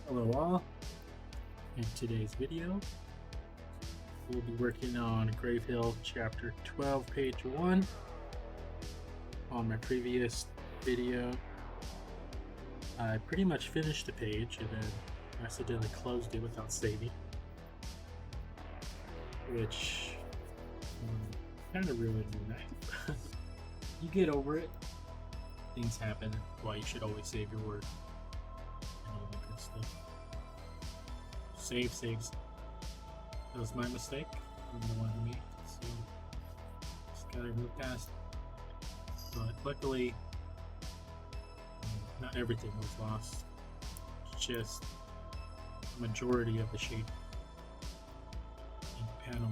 Hello all. In today's video, we'll be working on GRAVEHILL Chapter 12, Page 1. On my previous video, I pretty much finished the page and then accidentally closed it without saving, which kind of ruined my night. You get over it. Things happen. Why you should always save your work and all that good stuff. Save. That was my mistake. I'm the one who made it, so just gotta move past it. But luckily, not everything was lost. It's just the majority of the shading. In panel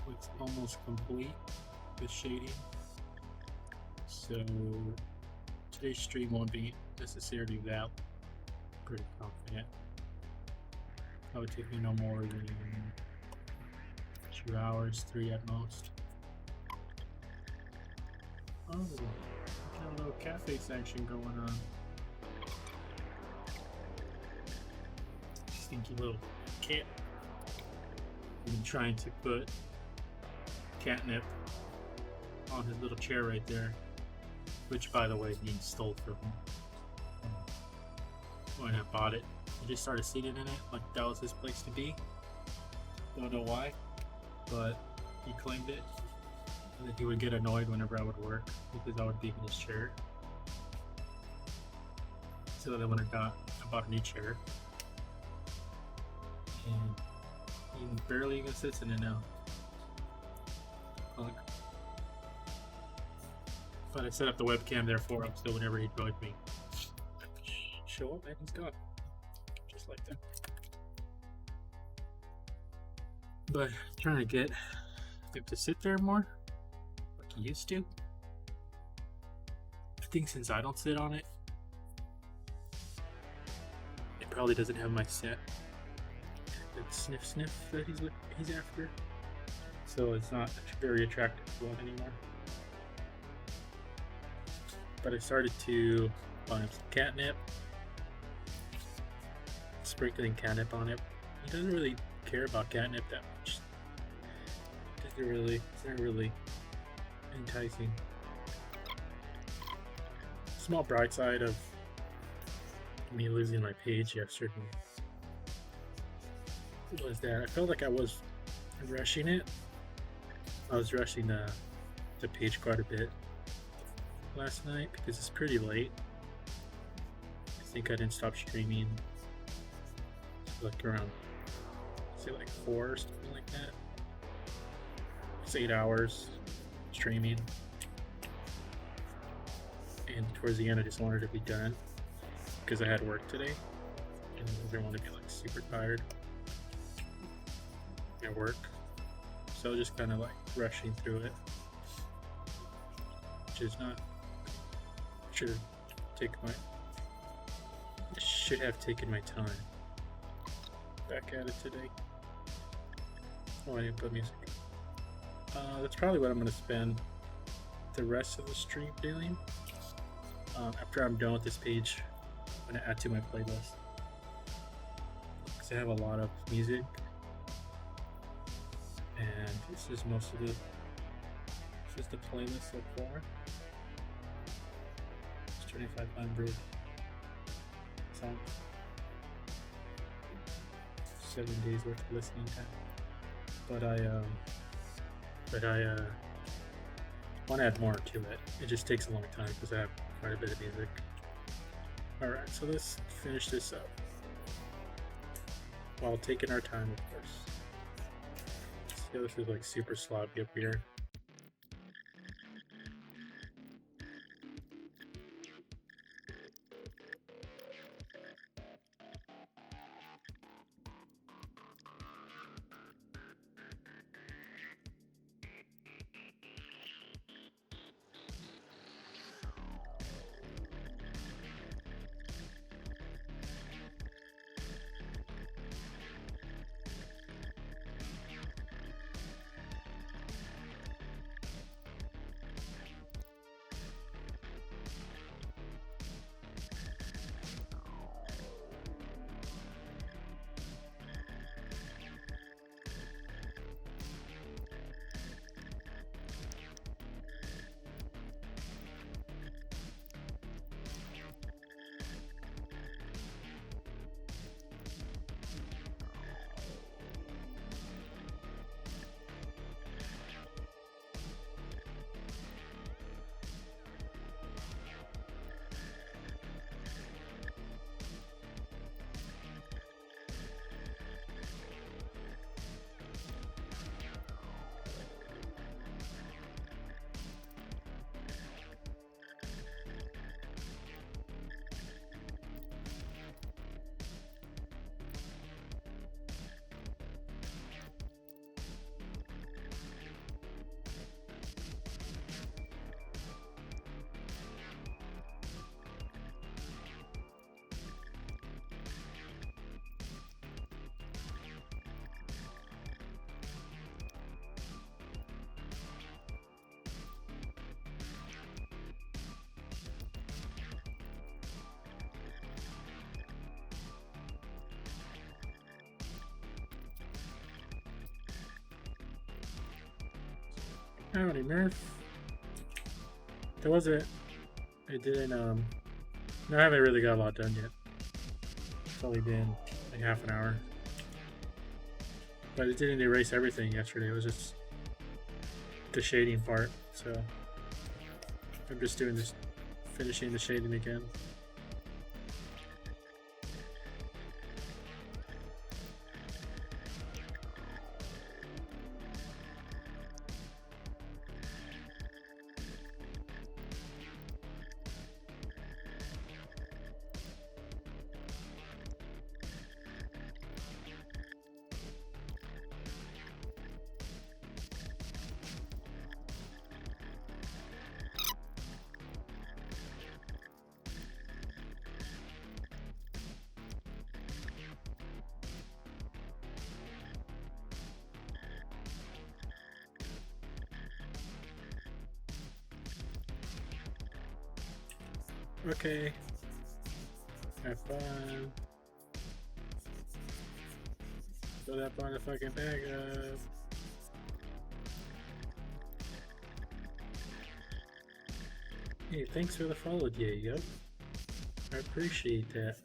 1, it's almost complete with shading. So today's stream won't be necessarily that. Pretty confident. That would take me no more than 2 hours, 3 at most. Oh, got a little cafe section going on. Stinky little cat. I've been trying to put catnip on his little chair right there, which by the way is being stole from him. When I bought it, I just started sitting in it like that was his place to be. Don't know why, but he claimed it, and then he would get annoyed whenever I would work because I would be in his chair. So then when I bought a new chair, and he barely even sits in it now. But I set up the webcam there for him, so whenever he joined me, show up and he's gone. Just like that. But I'm trying to get him to sit there more, like he used to. I think since I don't sit on it, it probably doesn't have my scent. The sniff that he's after. So it's not very attractive to him anymore. But I started to buy him some catnip. Sprinkling catnip on it. He doesn't really care about catnip that much. It's not really enticing. Small bright side of me losing my page yesterday was that I felt like I was rushing it. I was rushing the page quite a bit last night because it's pretty late. I think I didn't stop streaming like around, say like 4 or something like that. It's 8 hours streaming, and towards the end I just wanted to be done because I had work today and I didn't want to be like super tired at work, so just kind of like rushing through it, which is not should have taken my time. Back at it today. Oh, I didn't put music. That's probably what I'm going to spend the rest of the stream doing. After I'm done with this page, I'm going to add to my playlist, because I have a lot of music, and this is the playlist so far. It's 2,500 songs. 7 days worth of listening time. But I want to add more to it. It just takes a long time because I have quite a bit of music. Alright, so let's finish this up while taking our time, of course. See, this is like super sloppy up here. Howdy, Nerf. There wasn't. It didn't. No, I haven't really got a lot done yet. It's only been like half an hour. But it didn't erase everything yesterday. It was just the shading part. So I'm just doing this, finishing the shading again. Okay. Have fun. Put up on the fucking backup. Hey, thanks for the follow, Diego. I appreciate that.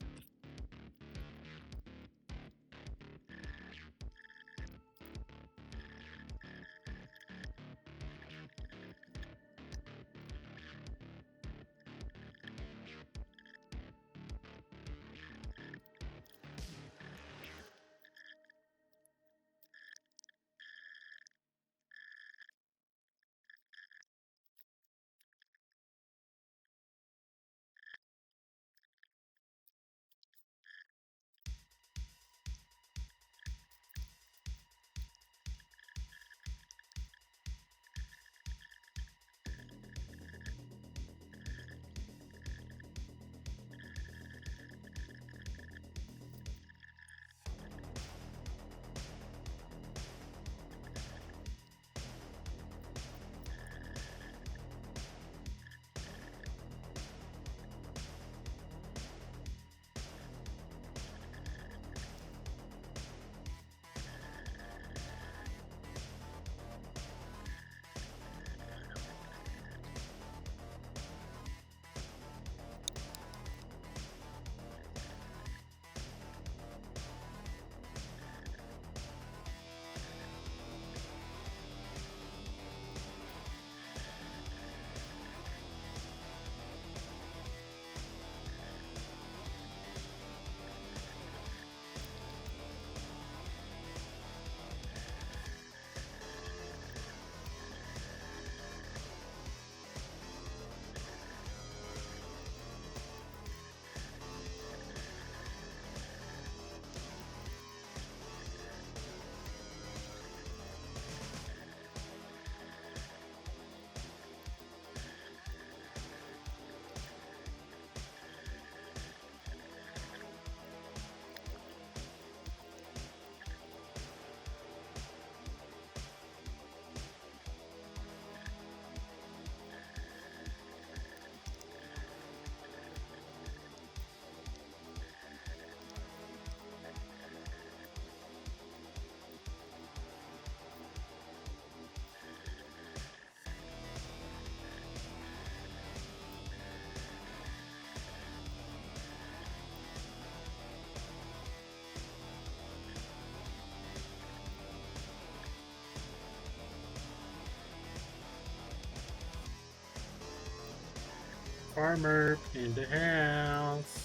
Farmer in the house.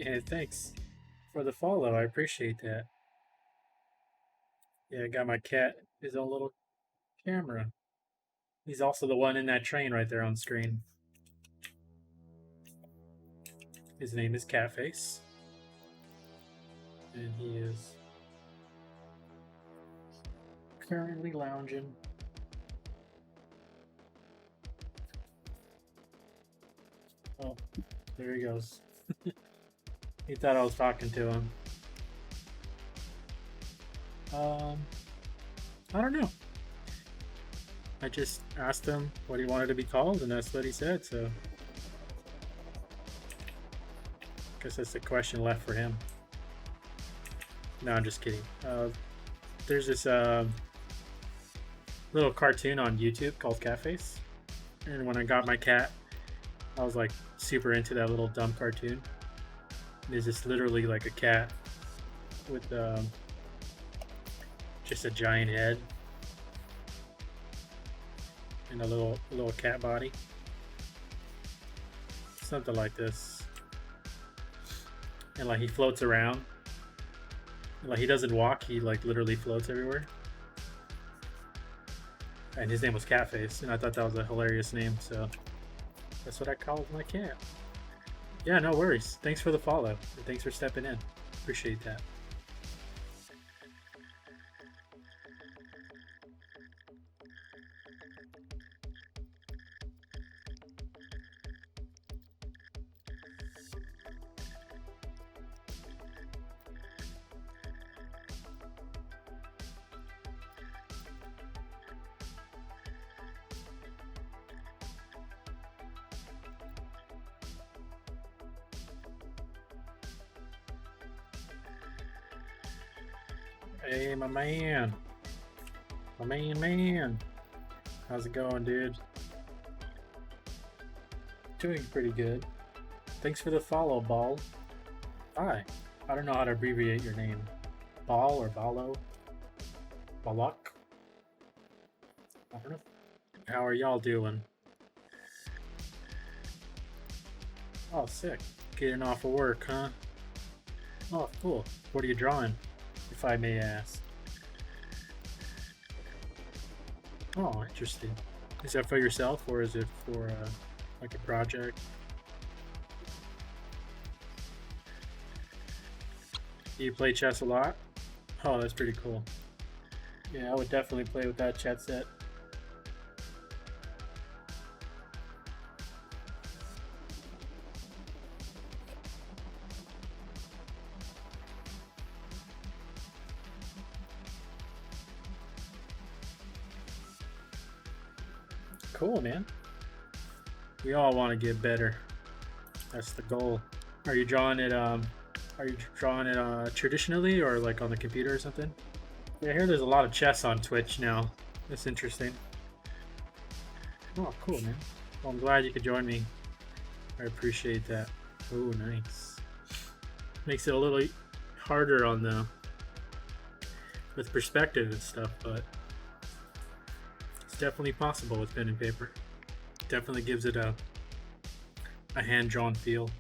Yeah, thanks for the follow. I appreciate that. Yeah, I got my cat his own little camera. He's also the one in that train right there on screen. His name is Catface, and he is currently lounging. Oh, there he goes. He thought I was talking to him. I don't know. I just asked him what he wanted to be called, and that's what he said, so I guess that's the question left for him. No, I'm just kidding. There's this little cartoon on YouTube called Catface, and when I got my cat, I was like super into that little dumb cartoon. There's just literally like a cat with just a giant head and a little cat body, something like this, and like he floats around. Like he doesn't walk; he like literally floats everywhere. And his name was Catface, and I thought that was a hilarious name, so that's what I called my cat. Yeah, no worries. Thanks for the follow, and thanks for stepping in. Appreciate that. Hey, my man. My man. How's it going, dude? Doing pretty good. Thanks for the follow, Ball. Hi. I don't know how to abbreviate your name. Ball or Ballo? Balak? I don't know. How are y'all doing? Oh, sick. Getting off of work, huh? Oh, cool. What are you drawing, if I may ask? Oh, interesting. Is that for yourself, or is it for like a project? Do you play chess a lot? Oh, that's pretty cool. Yeah, I would definitely play with that chat set. Cool, man. We all want to get better. That's the goal. Are you drawing it? Are you drawing it traditionally, or like on the computer or something? Yeah, I hear there's a lot of chess on Twitch now. That's interesting. Oh, cool, man. Well, I'm glad you could join me. I appreciate that. Oh, nice. Makes it a little harder on the with perspective and stuff, but it's definitely possible with pen and paper. Definitely gives it a hand-drawn feel.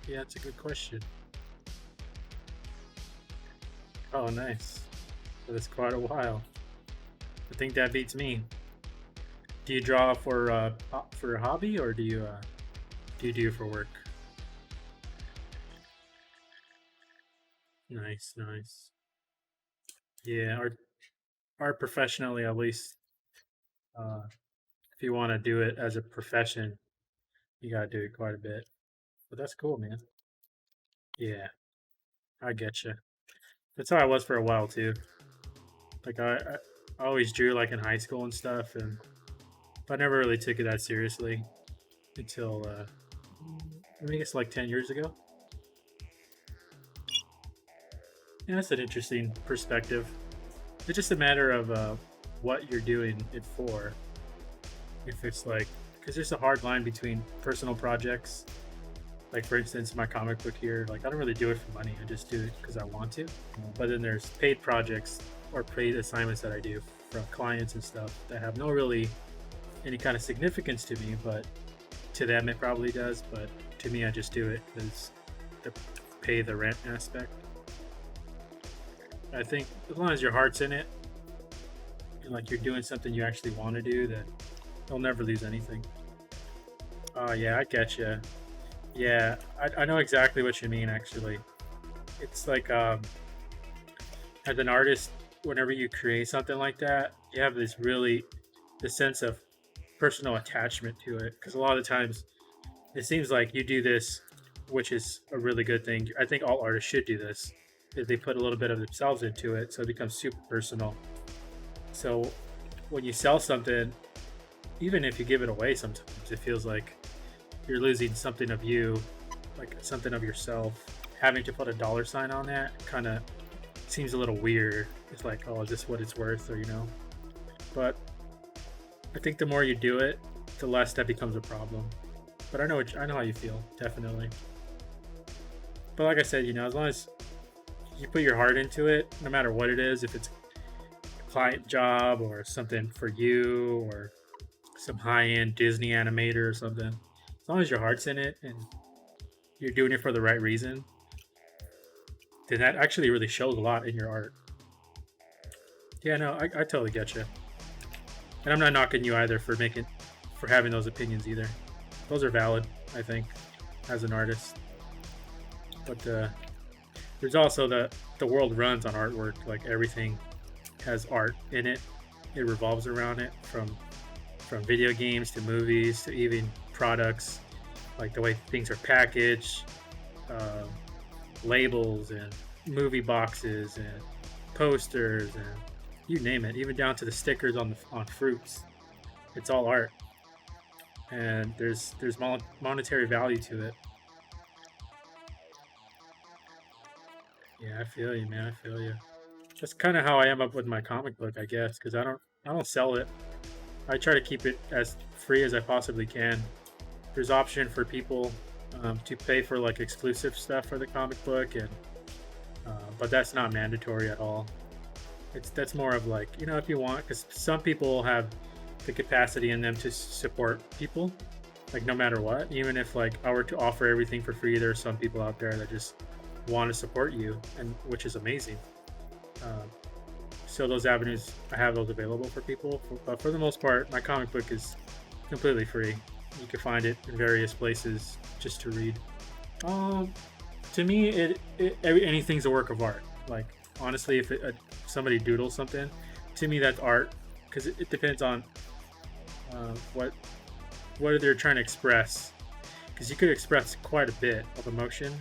Yeah, it's a good question. Oh, nice. So that's quite a while. I think that beats me. Do you draw for a hobby, or do you do it for work? Nice, nice. Yeah, art professionally, at least. Uh, if you want to do it as a profession, you gotta do it quite a bit. But that's cool, man. Yeah, I get you. That's how I was for a while too. Like I always drew like in high school and stuff, and but I never really took it that seriously until I think it's like 10 years ago. Yeah, that's an interesting perspective. It's just a matter of what you're doing it for. If it's like, because there's a hard line between personal projects. Like for instance, my comic book here, like I don't really do it for money. I just do it because I want to. But then there's paid projects or paid assignments that I do from clients and stuff that have no really any kind of significance to me, but to them it probably does. But to me, I just do it because pay the rent aspect. I think as long as your heart's in it and like you're doing something you actually want to do, then you'll never lose anything. Oh yeah, I get you. Yeah, I know exactly what you mean. Actually, it's like as an artist, whenever you create something like that, you have this sense of personal attachment to it. Because a lot of times, it seems like you do this, which is a really good thing. I think all artists should do this. Is they put a little bit of themselves into it, so it becomes super personal. So when you sell something, even if you give it away, sometimes it feels like you're losing something of you, like something of yourself. Having to put a dollar sign on that kind of seems a little weird. It's like, oh, is this what it's worth, or But I think the more you do it, the less that becomes a problem. But I know how you feel, definitely. But like I said, as long as you put your heart into it, no matter what it is, if it's a client job or something for you or some high-end Disney animator or something, as long as your heart's in it and you're doing it for the right reason, then that actually really shows a lot in your art. Yeah, no, I totally get you, and I'm not knocking you either for having those opinions either. Those are valid, I think, as an artist. But there's also the world runs on artwork. Like everything has art in it. It revolves around it, from video games to movies to even products, like the way things are packaged, uh, labels and movie boxes and posters and you name it, even down to the stickers on fruits. It's all art, and there's monetary value to it. Yeah, I feel you, man. I feel you. That's kind of how I am up with my comic book, I guess, because I don't sell it. I try to keep it as free as I possibly can. There's option for people to pay for like exclusive stuff for the comic book, and but that's not mandatory at all. That's more of like, if you want, because some people have the capacity in them to support people, like no matter what. Even if like I were to offer everything for free, there are some people out there that just want to support you, and which is amazing. Um, so those avenues, I have those available for people. But for the most part, my comic book is completely free. You can find it in various places just to read. Um, to me, anything's a work of art. Like honestly, if somebody doodles something, to me that's art, because it depends on what they're trying to express. Because you could express quite a bit of emotion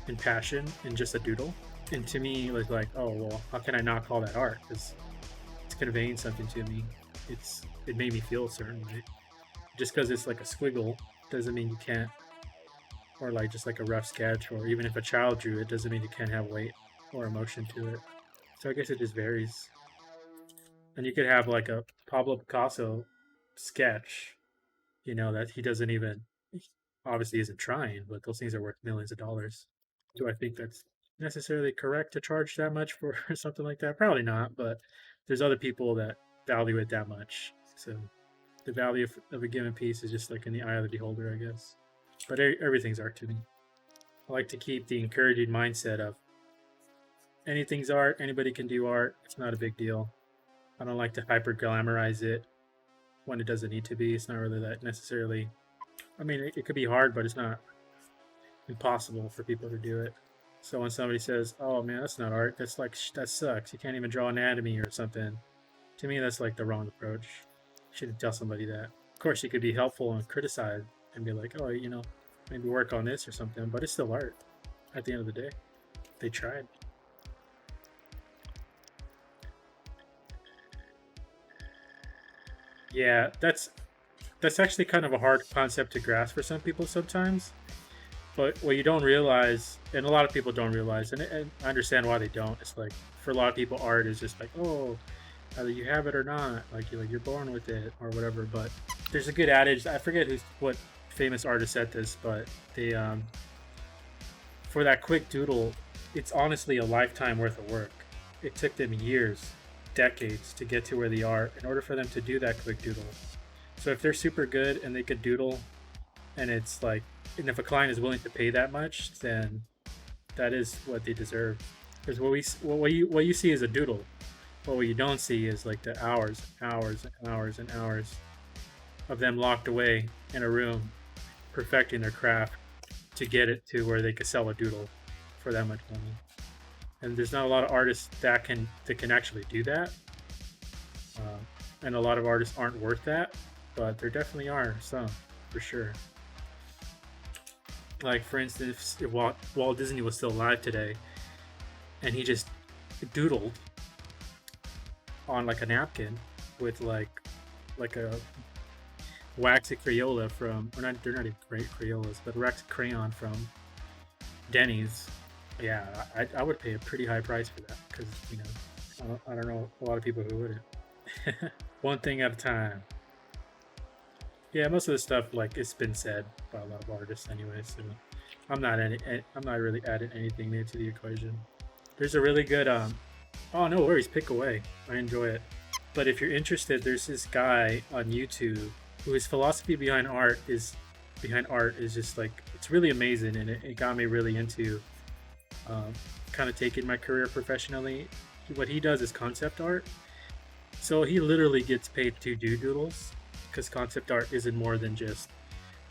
and passion in just a doodle. And to me, it was like, oh well, how can I not call that art? Because it's conveying something to me. It made me feel a certain way. Just because it's like a squiggle doesn't mean you can't, or like just like a rough sketch, or even if a child drew it, doesn't mean you can't have weight or emotion to it. So I guess it just varies. And you could have like a Pablo Picasso sketch, that he doesn't even, obviously isn't trying, but those things are worth millions of dollars. Do I think that's necessarily correct to charge that much for something like that? Probably not, but there's other people that value it that much. So the value of a given piece is just like in the eye of the beholder, I guess. But everything's art to me. I like to keep the encouraging mindset of anything's art, anybody can do art, it's not a big deal. I don't like to hyper glamorize it when it doesn't need to be. It's not really that necessarily. I mean, it could be hard, but it's not impossible for people to do it. So when somebody says, "Oh man, that's not art," that's like that sucks. You can't even draw anatomy or something. To me, that's like the wrong approach. You shouldn't tell somebody that. Of course, you could be helpful and criticize and be like, "Oh, maybe work on this or something," but it's still art. At the end of the day, they tried. Yeah, that's actually kind of a hard concept to grasp for some people sometimes. But what you don't realize, and a lot of people don't realize, and I understand why they don't. It's like for a lot of people, art is just like, oh, either you have it or not. You're born with it or whatever. But there's a good adage. I forget what famous artist said this, but they for that quick doodle, it's honestly a lifetime worth of work. It took them years, decades to get to where they are in order for them to do that quick doodle. So if they're super good and they could doodle, and it's like, and if a client is willing to pay that much, then that is what they deserve. Because what you see is a doodle, but what you don't see is like the hours, hours, and hours and hours of them locked away in a room, perfecting their craft to get it to where they could sell a doodle for that much money. And there's not a lot of artists that can actually do that. And a lot of artists aren't worth that, but there definitely are some, for sure. Like, for instance, if Walt Disney was still alive today, and he just doodled on like a napkin with like a waxy Crayola from, or not, they're not even great Crayolas, but waxy crayon from Denny's. Yeah, I would pay a pretty high price for that, because, you know, I don't know a lot of people who wouldn't. One thing at a time. Yeah, most of the stuff, like, it's been said by a lot of artists anyway, so I'm not really adding anything new to the equation. There's a really good oh, no worries, pick away. I enjoy it. But if you're interested, there's this guy on YouTube who his philosophy behind art is just like, it's really amazing, and it got me really into kind of taking my career professionally. What he does is concept art. So he literally gets paid to do doodles, because concept art isn't more than just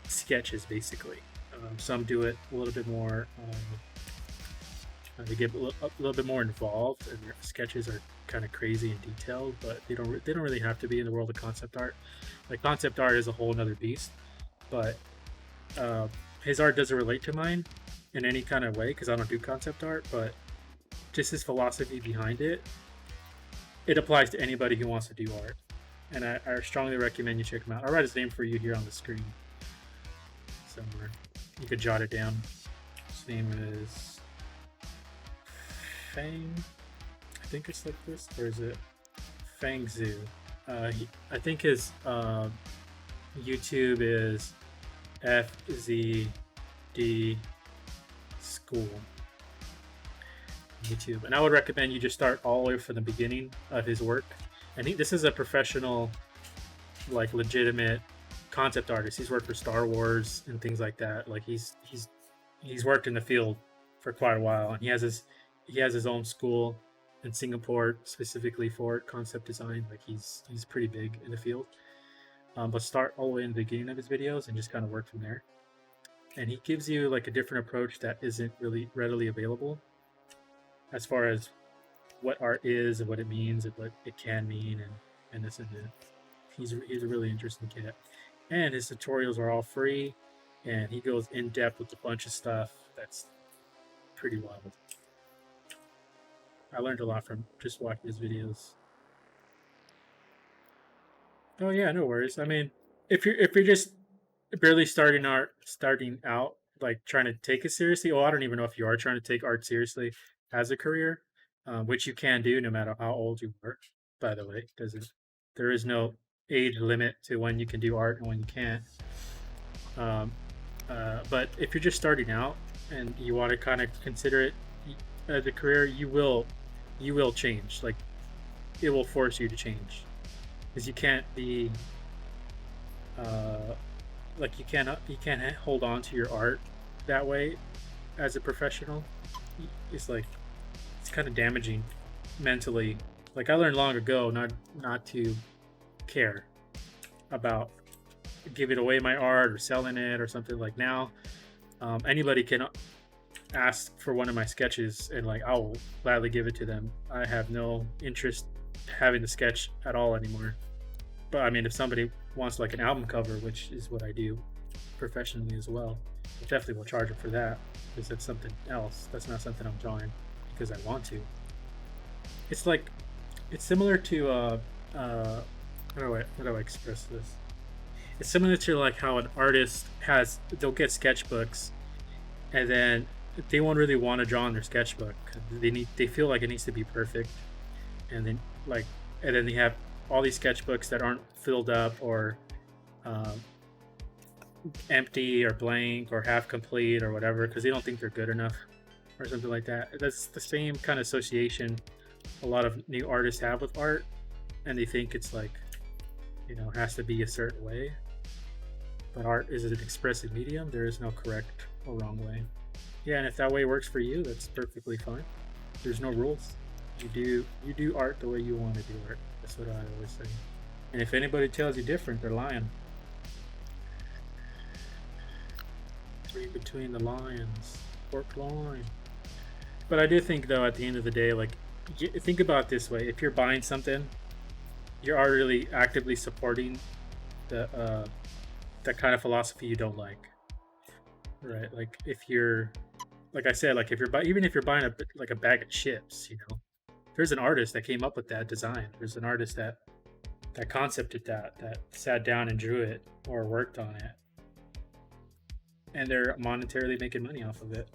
sketches, basically. Some do it a little bit more. They get a little bit more involved, and their sketches are kind of crazy and detailed, but they don't really have to be in the world of concept art. Like, concept art is a whole nother beast, but his art doesn't relate to mine in any kind of way, because I don't do concept art, but just his philosophy behind it applies to anybody who wants to do art, and I strongly recommend you check him out. I'll write his name for you here on the screen somewhere. You could jot it down. His name is Fang. I think it's like this, or is it Fang Zhu? I think his YouTube is FZD School. YouTube, and I would recommend you just start all the way from the beginning of his work. And this is a professional, like, legitimate concept artist. He's worked for Star Wars and things like that. Like, he's worked in the field for quite a while, and he has his own school in Singapore specifically for concept design. Like, he's pretty big in the field. But start all the way in the beginning of his videos and just kind of work from there. And he gives you like a different approach that isn't really readily available, as far as what art is and what it means and what it can mean and this and that. He's a really interesting kid. And his tutorials are all free, and he goes in depth with a bunch of stuff that's pretty wild. I learned a lot from just watching his videos. Oh yeah, no worries. I mean, if you're just barely starting out, like, trying to take it seriously. Oh, I don't even know if you are trying to take art seriously as a career, which you can do no matter how old you are. By the way, there is no age limit to when you can do art and when you can't. But if you're just starting out and you want to kind of consider it as a career, you will change. Like, it will force you to change, because you can't be like, you can't hold on to your art that way as a professional. It's like, it's kind of damaging mentally. Like, I learned long ago not to care about giving away my art or selling it or something. Like, now anybody can ask for one of my sketches, and like, I will gladly give it to them. I have no interest having the sketch at all anymore. But I mean, if somebody wants like an album cover, which is what I do professionally as well, I definitely will charge them for that, because that's something else. That's not something I'm drawing because I want to. It's like, it's similar to how do I express this? It's similar to like how an artist they'll get sketchbooks, and then they won't really want to draw in their sketchbook. They feel like it needs to be perfect, and then they have all these sketchbooks that aren't filled up, or empty or blank or half complete or whatever, because they don't think they're good enough or something like that. That's the same kind of association a lot of new artists have with art, and they think it's like, it has to be a certain way. But art is an expressive medium. There is no correct or wrong way. Yeah, and if that way works for you, that's perfectly fine. There's no rules. You do art the way you want to do art. That's what I always say. And if anybody tells you different, they're lying. Read between the lines. Forked line. But I do think, though, at the end of the day, like, think about it this way: if you're buying something, you're already actively supporting the that kind of philosophy you don't like, right? Like, if you're, like I said, like if you're even if you're buying a bag of chips, you know, there's an artist that came up with that design. There's an artist that concepted that sat down and drew it or worked on it, and they're monetarily making money off of it.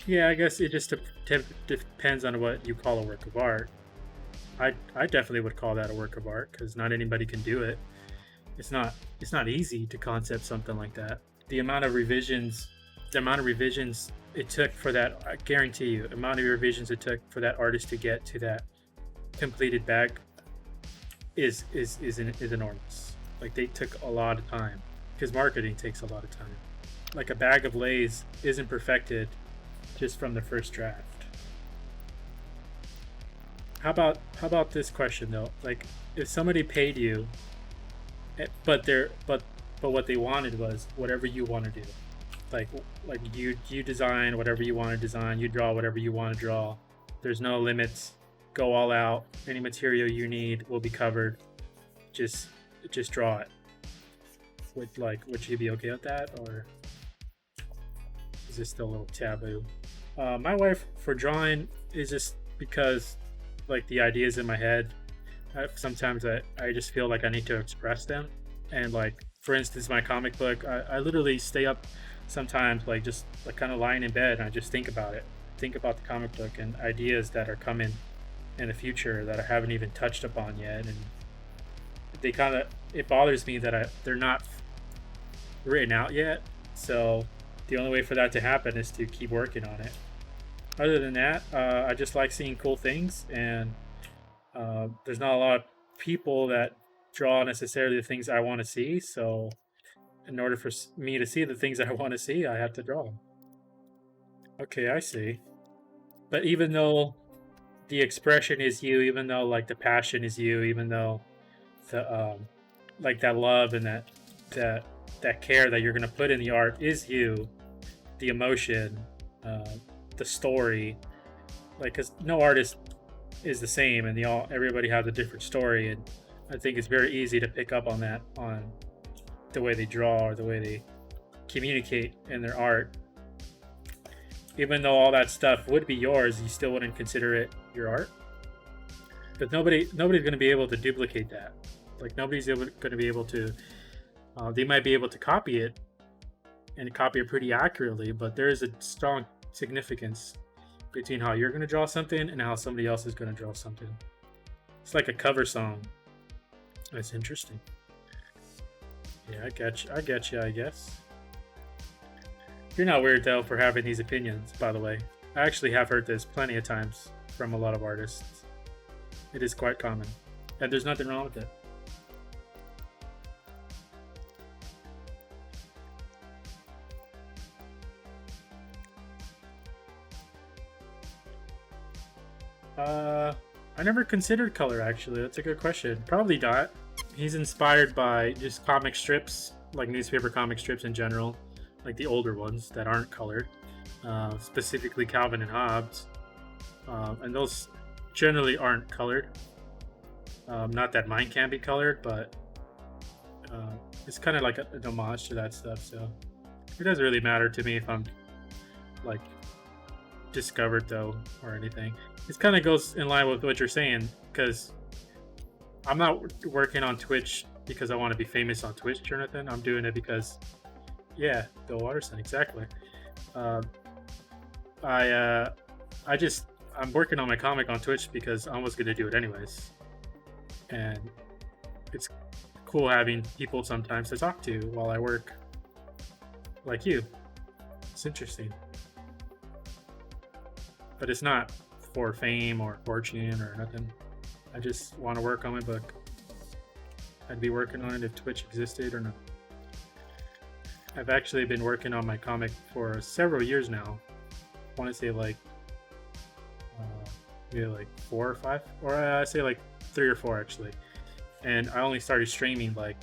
Yeah, I guess it just depends on what you call a work of art. I definitely would call that a work of art because not anybody can do it. It's not easy to concept something like that. The amount of revisions, the amount of revisions it took for that, I guarantee you, the amount of revisions it took for that artist to get to that completed bag is enormous. Like they took a lot of time because marketing takes a lot of time. Like a bag of Lay's isn't perfected just from the first draft. How about this question though? Like if somebody paid you, but they're but what they wanted was whatever you want to do. Like like you design whatever you want to design, you draw whatever you want to draw. There's no limits. Go all out. Any material you need will be covered. Just just draw it. Would you be okay with that, or is this still a little taboo? My wife for drawing is just because like the ideas in my head. Sometimes I just feel like I need to express them, and like for instance, my comic book, I literally stay up sometimes like just like kind of lying in bed and I just think about it, think about the comic book and ideas that are coming in the future that I haven't even touched upon yet, and they kind of it bothers me that they're not written out yet. So the only way for that to happen is to keep working on it. Other than that, I just like seeing cool things, and there's not a lot of people that draw necessarily the things I want to see. So in order for me to see the things I want to see, I have to draw them. Okay, I see. But even though the expression is you, even though like the passion is you, even though the like that love and that that care that you're gonna put in the art is you, the emotion, uh, the story, like because no artist is the same, and everybody has a different story, and I think it's very easy to pick up on that on the way they draw or the way they communicate in their art. Even though all that stuff would be yours, you still wouldn't consider it your art. But nobody's going to be able to duplicate that. Like nobody's going to be able to. They might be able to copy it and copy it pretty accurately, but there is a strong significance between how you're going to draw something and how somebody else is going to draw something. It's like a cover song. That's interesting. Yeah, I get you. I get you, I guess. You're not weird though for having these opinions, by the way. I actually have heard this plenty of times from a lot of artists. It is quite common, and there's nothing wrong with it. I never considered color actually. That's a good question. Probably not. He's inspired by just comic strips, like newspaper comic strips in general, like the older ones that aren't colored, specifically Calvin and Hobbes, and those generally aren't colored. Not that mine can be colored, but it's kind of like an homage to that stuff. So it doesn't really matter to me if I'm like discovered though or anything. It kind of goes in line with what you're saying because I'm not working on Twitch because I want to be famous on Twitch or anything. I'm doing it because, yeah, Bill Watterson, exactly. Uh, I just I'm working on my comic on Twitch because I was gonna do it anyways, and it's cool having people sometimes to talk to while I work, like you. It's interesting, but it's not for fame or fortune or nothing. I just want to work on my book. I'd be working on it if Twitch existed or not. I've actually been working on my comic for several years now. I want to say like maybe like 4 or 5, or I say like 3 or 4 actually. And I only started streaming like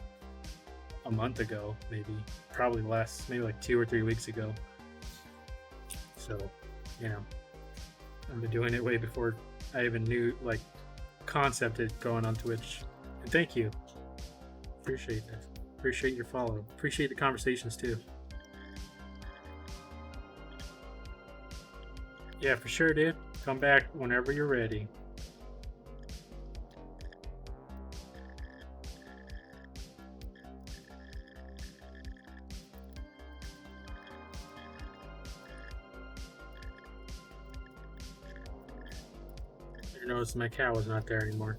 a month ago, maybe, probably less, maybe like 2 or 3 weeks ago. So, you know, I've been doing it way before I even knew like concepted going on Twitch. And thank you. Appreciate that. Appreciate your follow. Appreciate the conversations too. Yeah, for sure, dude. Come back whenever you're ready. I noticed my cat was not there anymore.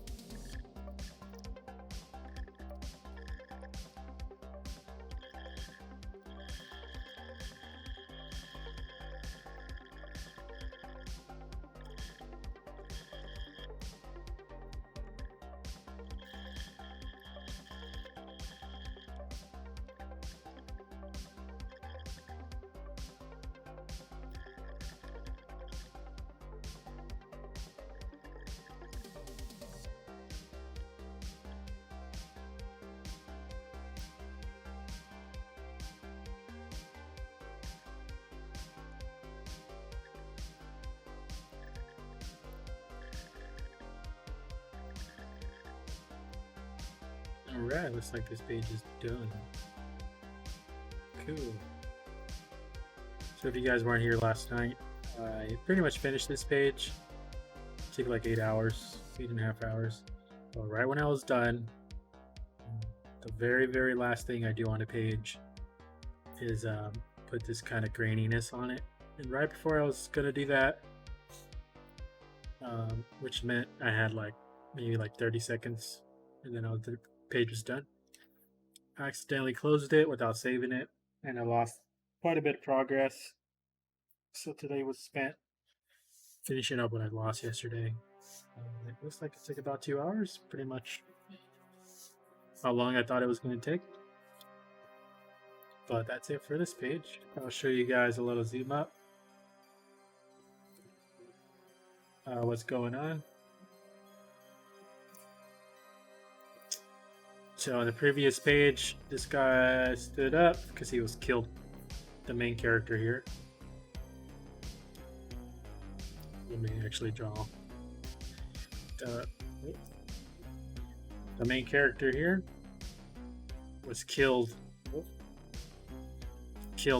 Alright, looks like this page is done. Cool. So if you guys weren't here last night, I pretty much finished this page. It took like 8 hours, 8.5 hours. But right when I was done, the very last thing I do on a page is put this kind of graininess on it. And right before I was gonna do that, which meant I had like maybe like 30 seconds, and then the page was done, I accidentally closed it without saving it, and I lost quite a bit of progress. So today was spent finishing up what I lost yesterday. It looks like it took about 2 hours, pretty much how long I thought it was going to take. But that's it for this page. I'll show you guys a little zoom up. What's going on. So on the previous page, this guy stood up because he was killed. The main character here. Let me actually draw. The main character here was killed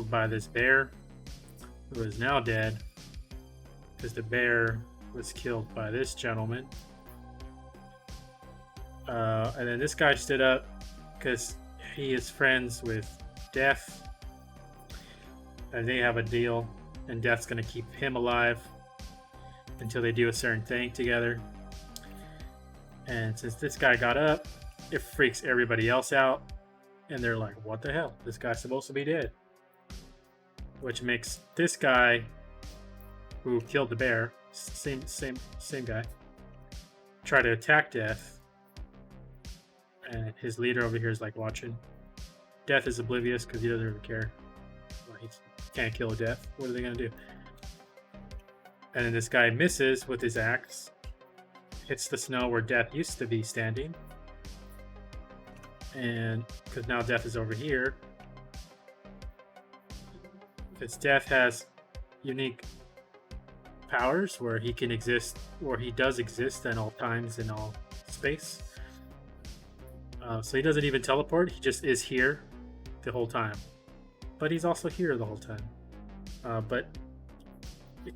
by this bear, who is now dead because the bear was killed by this gentleman. And then this guy stood up because he is friends with Death, and they have a deal, and Death's gonna keep him alive until they do a certain thing together. And since this guy got up, it freaks everybody else out, and they're like, what the hell, this guy's supposed to be dead. Which makes this guy who killed the bear, same guy, try to attack Death. And his leader over here is like watching. Death is oblivious because he doesn't really care. Well, he can't kill Death. What are they gonna do? And then this guy misses with his axe, hits the snow where Death used to be standing, and because now Death is over here, because Death has unique powers where he can exist, or he does exist at all times in all space. So he doesn't even teleport, he just is here the whole time. But he's also here the whole time. But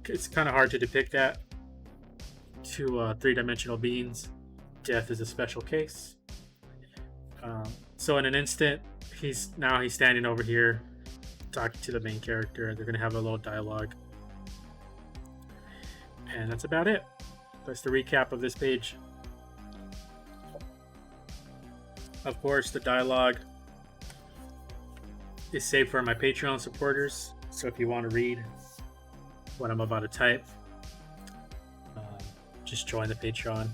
it's kind of hard to depict that to three-dimensional beings. Death is a special case. So in an instant, he's standing over here talking to the main character. They're going to have a little dialogue. And that's about it. That's the recap of this page. Of course, the dialogue is saved for my Patreon supporters. So if you want to read what I'm about to type, just join the Patreon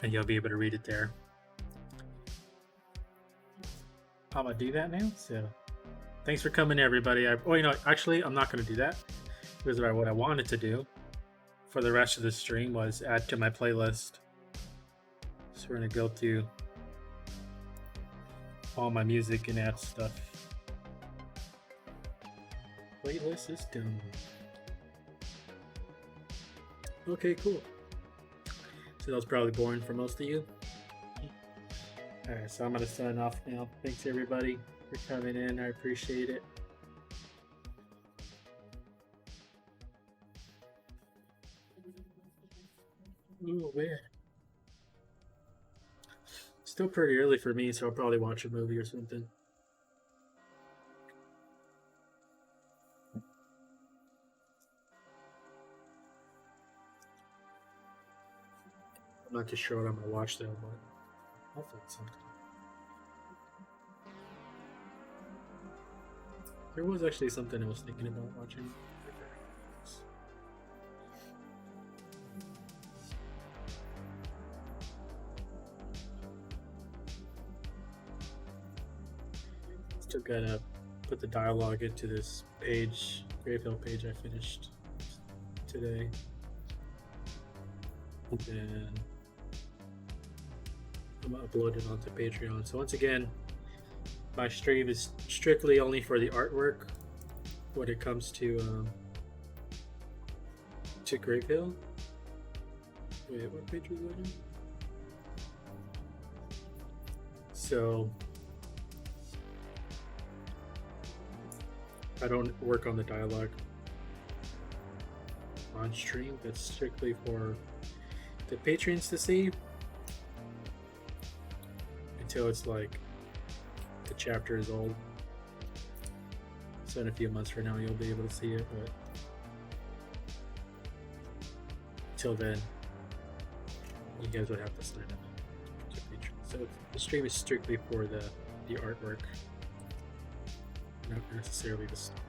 and you'll be able to read it there. I'm gonna do that now. So thanks for coming, everybody. Actually, I'm not gonna do that because what I wanted to do for the rest of the stream was add to my playlist. So we're gonna go through all my music and add stuff. Playlist is done. Okay, cool. So that was probably boring for most of you. Alright, so I'm gonna sign off now. Thanks everybody for coming in. I appreciate it. Oh man. Still pretty early for me, so I'll probably watch a movie or something. I'm not too sure what I'm gonna watch though, but hopefully it's something. There was actually something I was thinking about watching. Still gotta put the dialogue into this page, GRAVEHILL page I finished today. And then I'm gonna upload it onto Patreon. So once again, my stream is strictly only for the artwork when it comes to GRAVEHILL. Wait, what page was that in? So I don't work on the dialogue on stream. That's strictly for the patrons to see until it's like the chapter is old. So in a few months from now you'll be able to see it, but until then you guys would have to sign up to Patreon. So the stream is strictly for the artwork, not necessarily the stock.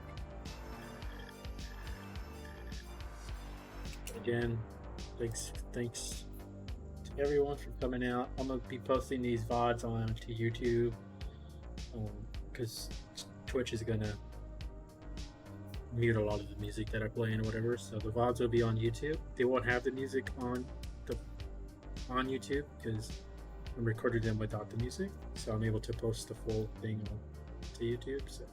Again, thanks to everyone for coming out. I'm gonna be posting these VODs onto YouTube because Twitch is gonna mute a lot of the music that I play and whatever. So the VODs will be on YouTube. They won't have the music on YouTube because I'm recording them without the music. So I'm able to post the full thing to YouTube. So